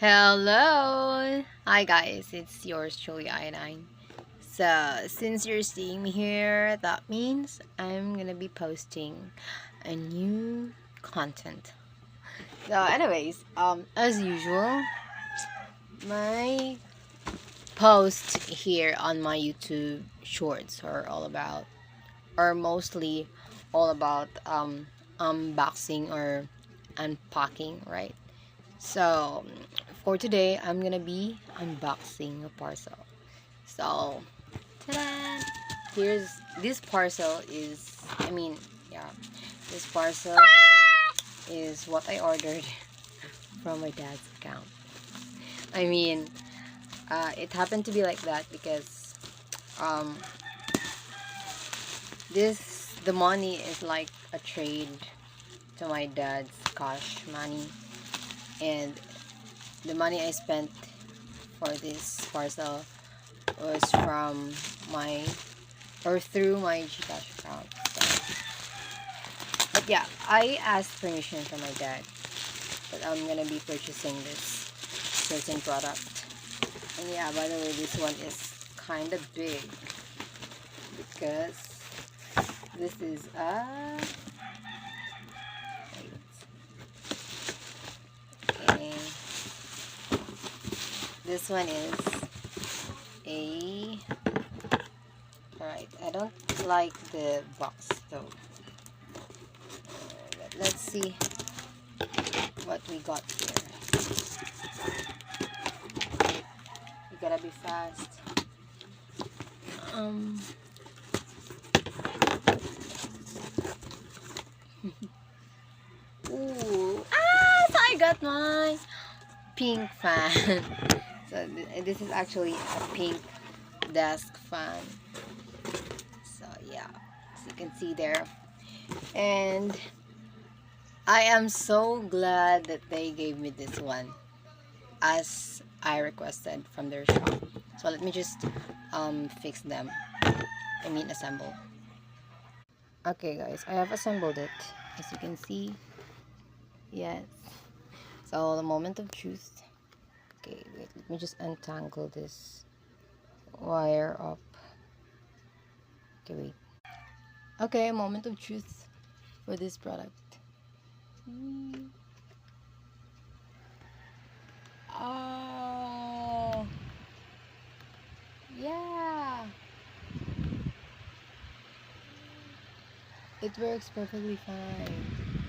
Hello! Hi guys, it's yours truly Iodine. So, since you're seeing me here, that means I'm gonna be posting a new content. So, anyways, as usual, my posts here on my YouTube shorts are all about, or mostly all about, unboxing or unpacking, right? So, for today, I'm gonna be unboxing a parcel. So, ta-da! Here's this parcel is, yeah, this parcel is what I ordered from my dad's account. I mean, it happened to be like that because, um, the money is like a trade to my dad's cash money, and the money I spent for this parcel was from my or through my Gcash account. So, but yeah, I asked permission from my dad that I'm gonna be purchasing this certain product. And yeah, by the way, this one is kind of big because this is okay. This one is a alright. I don't like the box though. But let's see what we got here. We gotta be fast. Ooh. So I got my pink fan. So this is actually a pink desk fan. So yeah, as you can see there. And I am so glad that they gave me this one as I requested from their shop. So let me just fix them. Assemble. Okay guys, I have assembled it. As you can see. Yes. So the moment of truth. Okay, wait, let me just untangle this wire up. Okay, wait. Okay, moment of truth for this product. Oh, yeah. It works perfectly fine.